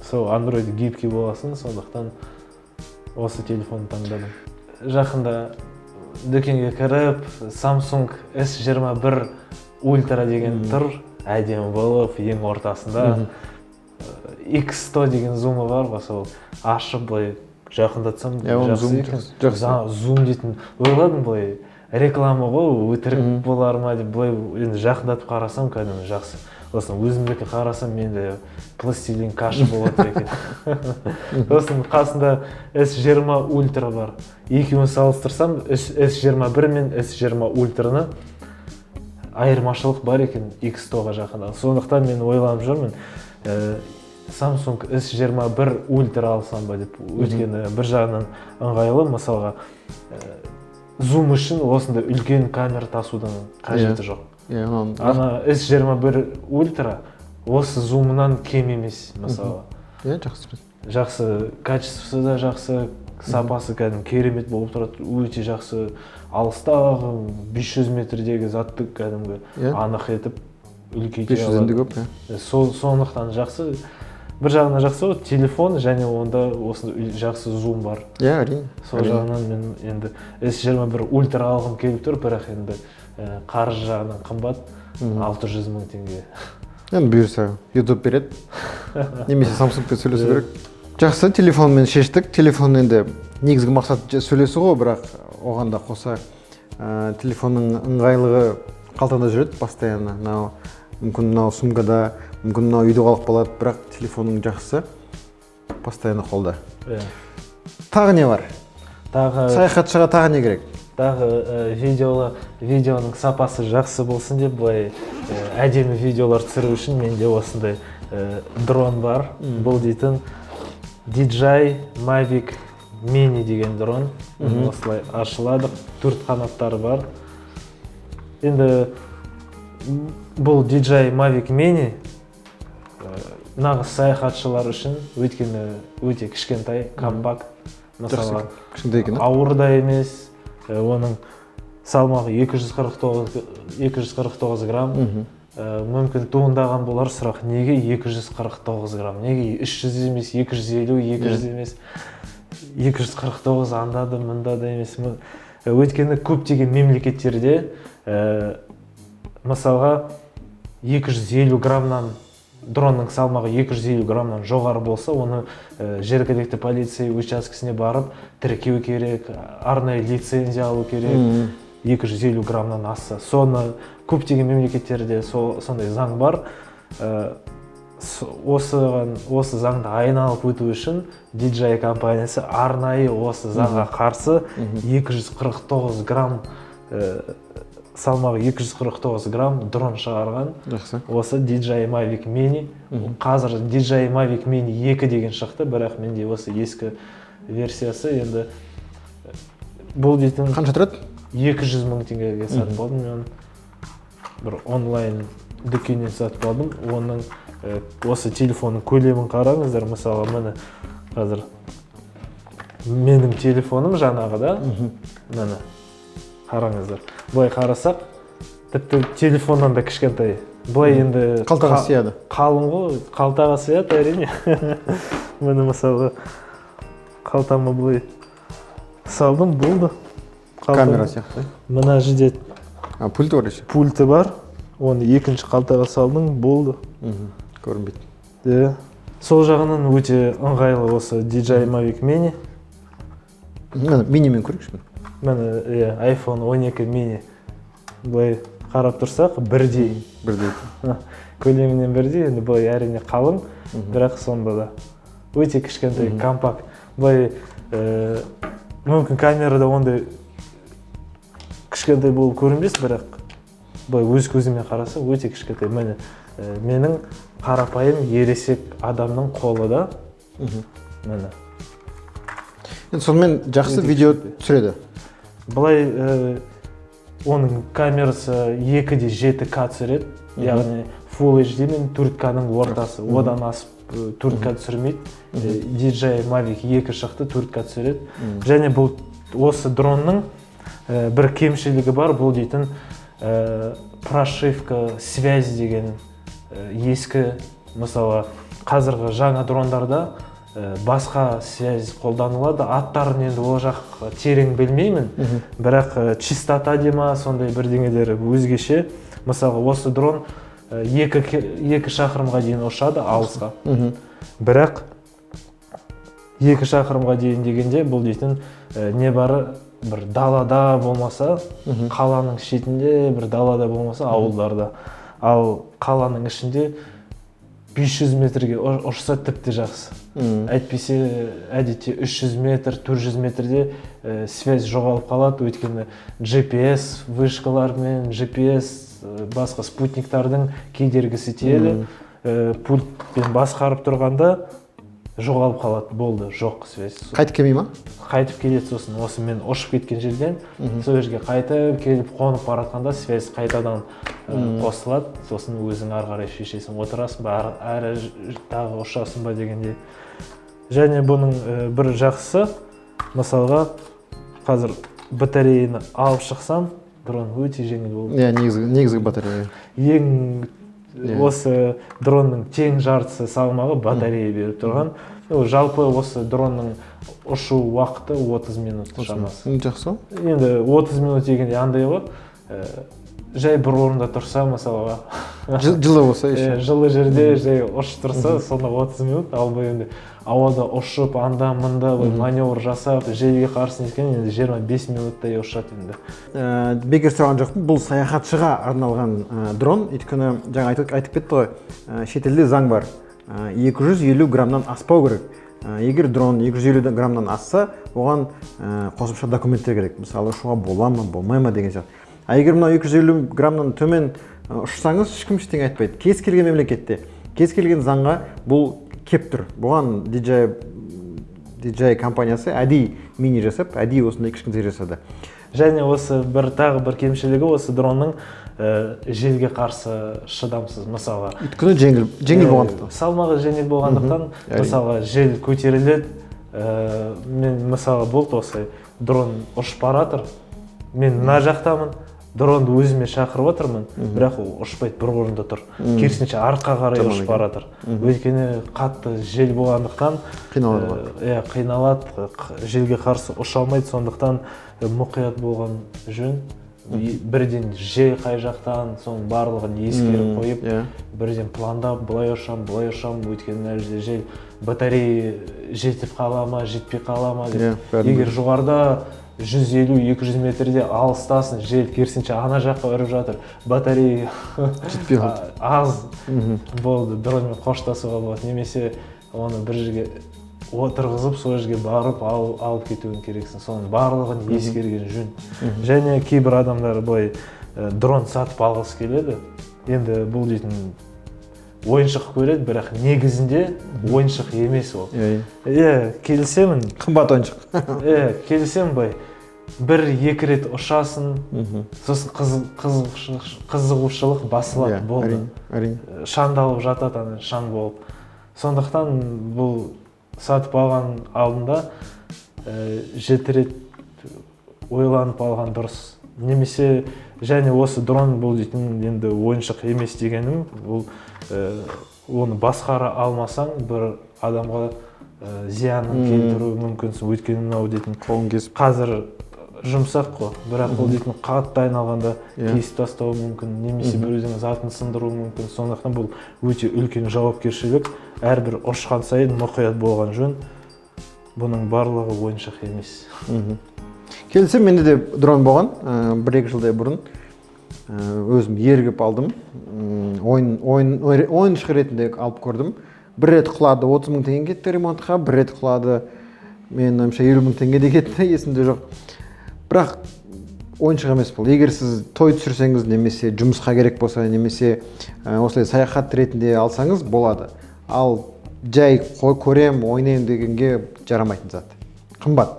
Сол Android гибкий боласын, сондықтан осы телефонды таңдадым. Жақында дүкенге кіріп, Samsung S21 Ultra деген тұр, әдемі болып, ең ортасында. X100 деген зумы бар, сол ашып, жақындатсам оны жақсы зум екен. жақсы. Зум дейтін ойладым, былай реклама ғой, өтірік болар ма деп, былай енді жақындатып қарасам кәдімгі жақсы. Сосын өзімдікі қарасам менде пластилин каша болады екен. Сосын қасында S20 Ultra бар. Екеуін салыстырсам S21 мен S20 Ultrаны айырмашылық бар екен X100-ға жақында. Сондықтан мен ойланып жүрмін, Samsung S21 Ultra алсам ба деп. Өйткені бір жағынан ыңғайлы, мысалға зум үшін осындай үлкен камера тасудың қажеті жоқ. Ана S21 Ultra осы зумынан кем емес, мысалы. Жақсы. Жақсы, качествосы да жақсы, сапасы кәдімгі керемет болып тұрады, өте жақсы. Алыстағы 500 метрдегі затты кәдімгі анық етіп үлкейте алады. 500-де көп, сондықтан жақсы. Бір жағынан жақсы ғой, телефон және онда осындай жақсы зум бар. Әрине. Сол жағынан мен енді S21 Ultra алғым келіп тұр, бірақ енді қаржы жағынан қымбат, 600 мың теңге. Енді бұйырса YouTube береді, немесе Samsungпен сөйлесу керек. Жақсы, телефонмен шештік. Телефон енді негізгі мақсат сөйлесу ғой, бірақ оған да қоса телефонның ыңғайлығы қалтаңда жүреді постоянно. Мүмкін мынау сумкада, мүмкін мынау үйде қалып қалады, бірақ телефонның жақсы постоянно қолда. Тағы не бар? Саяхатшыға тағы не керек? Тағы видеоның сапасы жақсы болсын деп, былай әдемі видеолар түсіру үшін менде осындай дрон бар. Бұл дейтін DJI Mavic Mini деген дрон. Осылай ашылады, 4 қанаттары бар. Енді бұл DJI Mavic Mini нағыз саяхатшылар үшін, өйткені өте кішкентай, компакт. Мысалы, ауыр да емес, оның салмағы 249 грамм. Мүмкін туындаған болар сұрақ, неге 249 грамм? Неге 300 емес, 250, 200 емес, 249 андады, мындады емес. Өйткені көптеген мемлекеттерде мысалға 250 граммнан, дронның салмағы 250 граммнан жоғары болса, оны жергілікті полиция учаскесіне барып тіркеу керек, арнайы лицензия алу керек. 250 граммнан асса. Соны көптеген мемлекеттерде сондай заң бар. Осы заңды айналып өту үшін DJI компаниясы арнайы осы заңға қарсы 249 грамм салмағы 249 грамм дрон шығарған. Осы DJI Mavic Mini. Қазір DJI Mavic Mini 2 деген шықты, бірақ менде осы ескі версиясы. Енді бұл дейтін қанша тұрады? 200 мың теңгеге сатып алдым. Мен бір онлайн дүкеннен сатып алдым. Оның осы телефонның көлемін қараңыздар. Мысалы, мені қазір менің телефоным жаңағы да. Мені қараңыздар. Бұлай қарасақ, тіпті телефоннан да кішкентай. Бұлай енді қалтаға сияды. Қалың ғой, қалтаға сияды әрине. Мені мысалы қалтама бұлай салдым, болды. Камера сияқты. Мына жерде пульті бар еще? Пульті бар. Оны екінші қалтаға салдым, болды. Көрінбейді. Сол жағынан өте ыңғайлы осы DJI Mavic Mini. Минимен көрейікші мен. Мені iPhone 12 mini бұлай қарап тұрсақ, бірдей. Көлемінен бірдей, енді бұлай әрине қалың, бірақ сонда да өте кішкентай, компакт. Бұлай мүмкін камерада ондай кішкентай болып көрінбес, бірақ бұлай өз көзіме қараса өте кішкентай. Менің қарапайым ересек адамның қолы да. Сонымен жақсы видео түсіреді. Бұлай оның камерасы 2-де 7К түсіреді, яғни Full HD мен 4К-ның ортасы, одан асып 4К түсірмейді. DJI Mavic 2 шықты 4К түсіреді. Және бұл осы дронның бір кемшілігі бар, бұл дейтін прошивка связь деген ескі, мысалы қазіргі жаңа дрондарда басқа связь қолданылады. Аттарын енді ол жақ терең білмеймін, бірақ частота дема сондай бірдеңелері өзгеше. Мысалы осы дрон 2 шақырымға дейін ұшады алысқа, бірақ 2 шақырымға дейін дегенде бұл дейтін не бары бір далада болмаса, қаланың шетінде бір далада болмаса ауылдарда, ал қаланың ішінде 500 метрге ұшса тіпті жақсы. Әйтпесе әдетте 300 метр, 400 метрде связь жоғалып қалады, өйткені GPS вышкалар мен GPS басқа спутниктардың кедергісі тиеді. Пультпен басқарып тұрғанда жоғалып қалады, болды, жоқ связь. Қайтып келмей ма? Қайтып келеді, сосын осы мен ұшып кеткен жерден сол жерге қайтып келіп қонып баратқанда связь қайтадан қосылады, сосын өзің ары қарай шешесің, отырасың ба, әрі тағы ұшасың ба дегенде. Және бұның бір жақсысы, мысалға қазір батареяны алып шықсам, дрон өте жеңіл болды. Негізгі батарея. Ең осы дронның тең жартысы салмағы батарея беріп тұрған. Жалпы осы дронның ұшу уақыты 30 минут шамасы. Жақсы. Енді 30 минут дегенде андай ғой, жай бір орында тұрса, мысалға жылы болса, жылы жерде жай ұшып тұрса, сонда 30 минут, ал бұл енді ауада ұшып, анда-мында маневр жасап, желге қарсы неткен, енді 25 минуттай ұшады енді. Бекер сұраған жоқпын, бұл саяхатшыға арналған дрон, өйткені жаңа айтып кетті ғой, шетелде заң бар, 250 граммнан аспау керек. Егер дрон 250 граммнан асса, оған қосымша документтер керек. Мысалы, ұшуға бола ма, болмай ма деген сияқты. А егер мына 250 граммнан төмен ұшсаңыз, ешкім ештеңе айтпайды. Кез келген мемлекетте, кез келген заңға бұл кеп тұр. Бұған DJI компаниясы әдейі мини жасап, әдейі осындай кішкентай жасады. Және осы тағы бір кемшілігі осы дронның желге қарсы шыдамсыз, мысалға. Өйткені жеңіл болғандықтан. Салмағы жеңіл болғандықтан, мысалға жел көтеріледі. Мен мысалға болды осылай, дрон ұшып баратыр. Мен мына жақтамын, дронды өзіме шақырып отырмын, бірақ ол ұшпайды, бір орында тұр. Керісінше артқа қарай ұшып баратыр. Өйткені қатты жел болғандықтан қиналады, желге қарсы ұша алмайды, сондықтан мұқият болған жөн. Бірден жел қай жақтан, соның барлығын ескеріп қойып, бірден пландап, былай ұшам, өйткені мына жерде жел батарея жетіп қала ма, жетпей қала ма деп. Егер жоғарыда 150-200 метрде алыстасын, жел керісінше ана жаққа үріп жатыр, батарея аз болды, дронмен қоштасуға болады, немесе оны бір жерге отырғызып, сол жерге барып алып кетуін керексің. Соның барлығын ескерген жөн. Және кейбір адамдар былай дрон сатып алғысы келеді. Енді бұл дейтін ойыншық көреді, бірақ негізінде ойыншық емес ол. Келісемін. Қымбат ойыншық. Келісемін бай. 1-2 рет ұшасын, сосын қызығушылық басылады, болды. Шандалып жатады, шаң болып. Сондықтан бұл сатып алған алдында 7 рет ойланып алған дұрыс. Немесе және осы дрон бұл дейтін енді ойыншық емес дегенім, бұл оны басқара алмасаң бір адамға зиянын келтіруі мүмкінсің. Өйткені мынау дейтін қазір жұмсақ қой, бірақ ол дейтін қатты айналғанда кесіп тастауы мүмкін, немесе біреудің затын сындыруы мүмкін. Сондықтан бұл өте үлкен жауапкершілік. Әрбір ұшқан сайын мұқият болған жөн. Бұның барлығы ойыншық емес. Келсем, менде де дрон болған, 1-2 жылдай бұрын. Өзім ергіп алдым. Ойыншық ретінде алып көрдім. 1 рет құлады, 30 мың теңге кетті ремонтқа, 1 рет құлады, мен 50 мың теңге де кетті, есімде жоқ. Бірақ ойыншық емес бұл. Егер сіз той түсірсеңіз, немесе жұмысқа керек болса, немесе осылай саяхат ретінде алсаңыз болады. Ал жай көрем, ойнайын дегенге жарамайтын зат. Қымбат.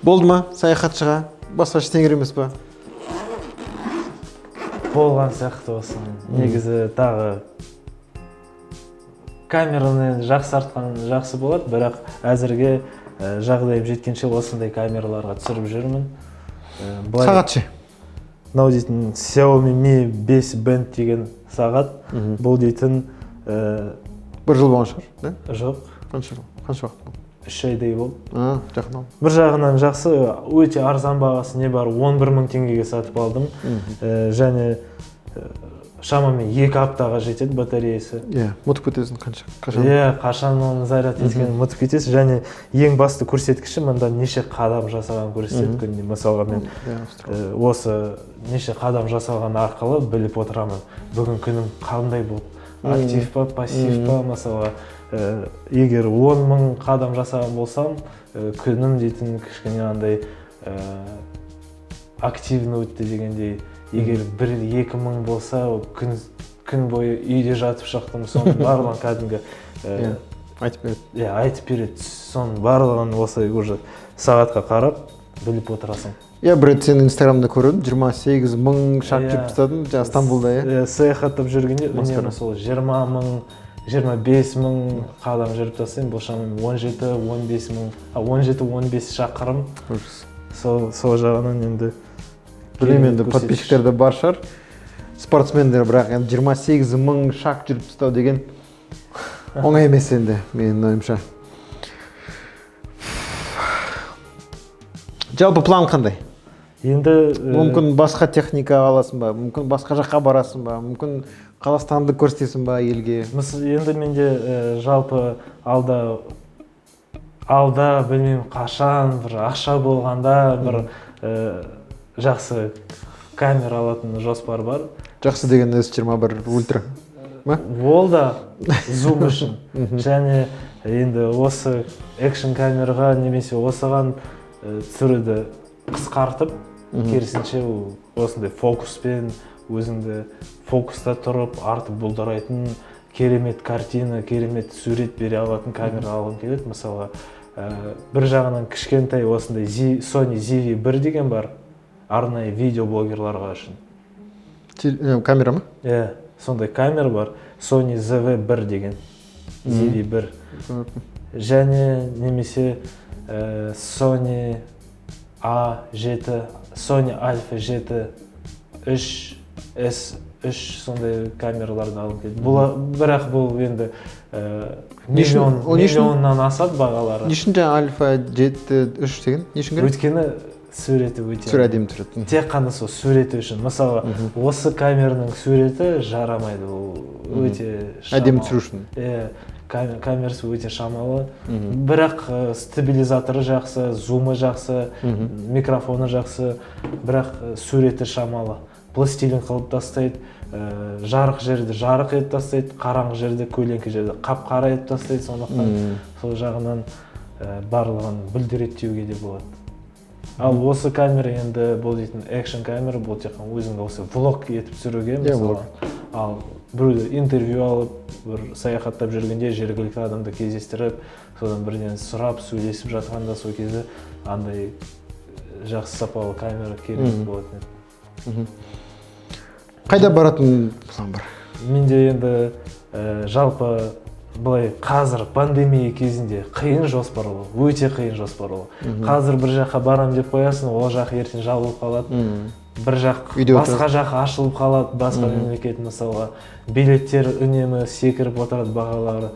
Болды ма саяхатшыға? Басқа ештеңе емес па? Болған сияқты осы. Негізі тағы камераны жақсартқан жақсы болады, бірақ әзірге жағдайым жеткенше осындай камераларға түсіріп жүрмін. Сағат ше? Мынау дейтін Xiaomi Mi 5 Band деген сағат. Бұл дейтін 1 жыл болған шығар, да? Жоқ. Қанша уақыт болды? 3 айдай болды. Жақын алды. Бір жағынан жақсы, өте арзан бағасы, не бар 11 мың теңгеге сатып алдым. Және шамамен 2 аптаға жетеді батареясы. Иә, ұмытып кетесің қашан. Иә, қашан оны заряд еткенін ұмытып кетесіз. Және ең басты көрсеткіші мында неше қадам жасаған көрсетеді күнде. Мысалға мен осы неше қадам жасалған арқылы біліп отырамын. Бүгін күнім қандай болып, актив па, пассив па, мысалға егер 10 000 қадам жасаған болсам, күнім дейтін кішкене андай активно өтті дегендей. Егер 1-2 мың болса, күн бойы үйде жатып шықтым, соның барлығын кәдімгі айтып береді. Иә, айтып береді. Соның барлығын осы уже сағатқа қарап біліп отырасың. Иә, бір рет сен инстаграмда көрдім, 28 000 шаг жүріп тастадың, жаңа Стамбулда, иә. Саяхаттап жүргенде үнемі сол 20 000, 25 000 қадам жүріп тастаймын. Бұл шамамен 17-15 мың, 17-15 шақырым. Сол жағынан енді Білем енді подписчиктерде бар шығар. Спортсмендер, бірақ енді 28 000 шаг жүріп тастау деген оңай емес енді, менің ойымша. Жалпы план қандай? Енді мүмкін басқа техника аласың ба, мүмкін басқа жаққа барасың ба, мүмкін Қазақстанды көрсетесің ба елге? Енді менде жалпы алда білмеймін қашан бір ақша болғанда бір жақсы камера алатын жоспар бар. Жақсы деген S21 ультра ма? Ол да зум үшін. Және енді осы экшн камераға немесе осыған түсіруді қысқартып, керісінше осындай фокуспен өзіңді фокуста тұрып, артып бұлдырайтын керемет картина, керемет сурет бере алатын камера алғым келеді. Мысалға, бір жағынан кішкентай осындай Sony ZV-1 деген бар. Арнайы видеоблогерларға үшін. Камера ма? Иә, сондай камера бар. Sony ZV-1 деген. ZV-1. Және немесе Sony A7, Sony Alpha 7, 3, S3 сондай камераларды алып келді. Бірақ бұл енді миллионнан асады бағалары. Нешін жаңа Alpha 7, 3 деген? Нешін керек? Өйткені суреті өте. Суреті әдемі тұрады. Тек қана сол суреті үшін. Мысалы, осы камераның суреті жарамайды. Ол өте шамалы. Әдемі түсіру үшін. Камерасы өте шамалы. Бірақ стабилизаторы жақсы, зумы жақсы, микрофоны жақсы, бірақ суреті шамалы. Пластилин қылып тастайды, жарық жерде жарық етіп тастайды, қараңғы жерде, көлеңке жерде қап-қара етіп тастайды. Сондықтан сол жағынан барлығын бүлдіреттеуге де болады. Ал осы камера енді бұл дейтін экшн камера, бұл тек қана өзіңді осы влог етіп түсіруге, мысалы. Ал біреуді интервью алып, бір саяхаттап жүргенде жергілікті адамды кездестіріп, содан бірден сұрап, сөйлесіп жатқанда сол кезде андай жақсы сапалы камера керек болатын. Қайда баратын план бар? Менде енді жалпы былай қазір пандемия кезінде қиын жоспар ол, өте қиын жоспар ол. Қазір бір жаққа барам деп қоясың, ол жақ ертең жабылып қалады. Бір жақ басқа жақ ашылып қалады, басқа мемлекет, мысалға билеттер үнемі секіріп отырады бағалары.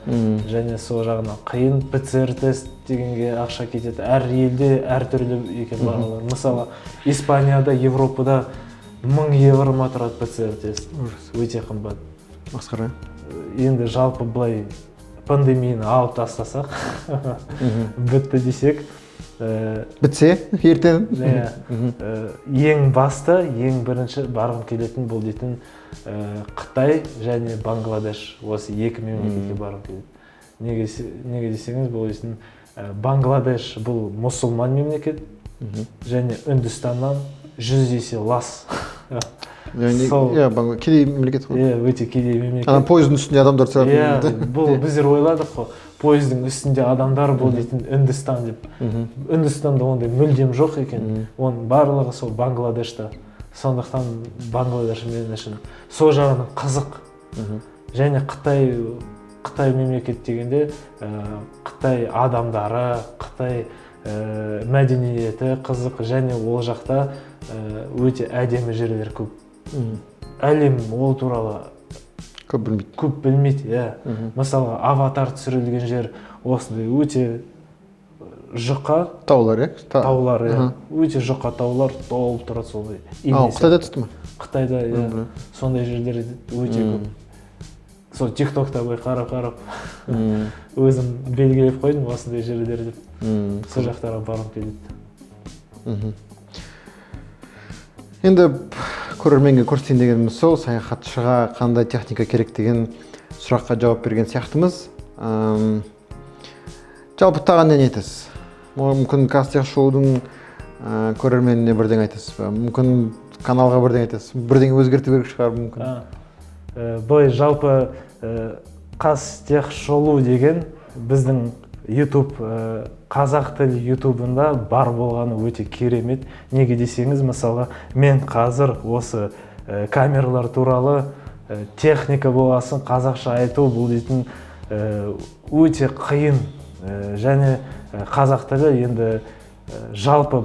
Және сол жағынан қиын. ПЦР тест дегенге ақша кетеді. Әр елде әртүрлі екен бағалар. Мысалы, Испанияда, Европада 1000 евро ма тұрады ПЦР тест. Өте қымбат. Масқара. Енді жалпы былай пандемияны алып тастасақ, бітті десек. Бітсе, ертең? Ең басты, ең бірінші барғым келетін бұл дейтін Қытай және Бангладеш. Осы екі мемлекетке барғым келеді. Неге десеңіз, бұл дейтін Бангладеш бұл мұсылман мемлекет, және Үндістаннан 100 есе лас. Кедей мемлекет қой. Өте кедей мемлекет. Пойыздың үстінде адамдар тұрады. Бұл біздер ойладық қой, пойыздың үстінде адамдар бұл дейтін Үндістан деп. Үндістанда ондай мүлдем жоқ екен. Оның барлығы сол Бангладешта. Сондықтан Бангладеш мен үшін сол жағынан қызық. Және Қытай мемлекет дегенде Қытай адамдары, Қытай мәдениеті қызық, және ол жақта өте әдемі жерлер көп. Әлем ол туралы көп білмейді. Мысалға, Аватар түсірілген жер осындай өте жұқа таулар иә таулар, Аха. өте жұқа таулар толып тұрады сол ал қытайда түсті ма Қытайда сондай жерлер өте көп. Сол тиктокта былай қарап өзім белгілеп қойдым осындай жерлер деп. Сол жақтарға барғым келеді. Енді көрерменге көрсетейін дегеніміз сол, саяхатшыға қандай техника керек деген сұраққа жауап берген сияқтымыз. Жалпы тағы не айтасыз? Мүмкін Қазтех шоудың көрерменіне бірдеңе айтасыз ба? Мүмкін каналға бірдеңе айтасыз? Бірдеңе өзгерту керек шығар мүмкін. Былай жалпы Қазтех шоу деген біздің YouTube қазақ тіл ютубында бар болғаны өте керемет. Неге десеңіз, мысалға, мен қазір осы камералар туралы техника болғасын қазақша айту бұл дейтін өте қиын. Және қазақ тілі енді жалпы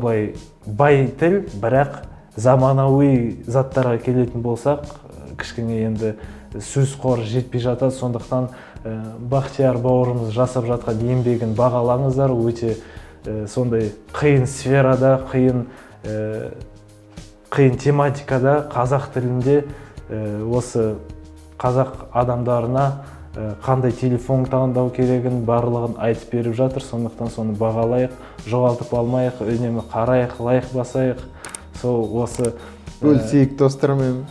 бай тіл, бірақ заманауи заттарға келетін болсақ, кішкене енді сөз қоры жетпей жатады. Сондықтан Бақтияр бауырымыз жасап жатқан еңбегін бағалаңыздар. Өте сондай қиын сферада, қиын тематикада қазақ тілінде осы қазақ адамдарына қандай телефон таңдау керегін барлығын айтып беріп жатыр. Сондықтан соны бағалайық, жоғалтып алмайық, үнемі қарайық, лайк басайық. Сол осы бөлісейік достармен.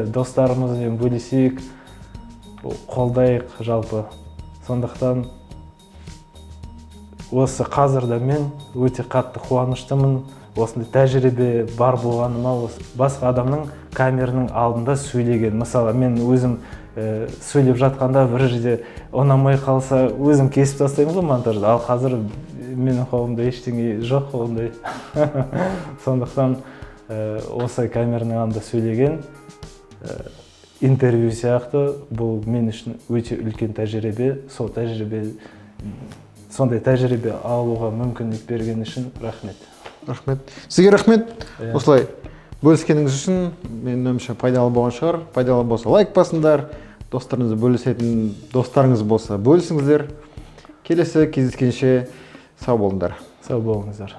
Достарымызбен бөлісейік, қолдайық жалпы. Сондықтан осы қазірде мен өте қатты қуаныштымын. Осындай тәжірибе бар болғаныма, басқа адамның камераның алдында сөйлеген. Мысалы, мен өзім сөйлеп жатқанда бір жерде ұнамай қалса, өзім кесіп тастаймын ғой монтажда. Ал қазір менің қолымда ештеңе жоқ ондай. Сондықтан осы камераның алдында сөйлеген интервью сияқты бұл мен үшін өте үлкен тәжірибе. Сондай тәжірибе алуға мүмкіндік берген үшін рахмет. Рахмет. Сізге рахмет. Осылай бөліскеніңіз үшін менің ойымша пайдалы болған шығар. Пайдалы болса лайк басыңдар. Достарыңызды бөлісетін достарыңыз болса бөлісіңіздер. Келесі кездескенше сау болыңдар. Сау болыңыздар.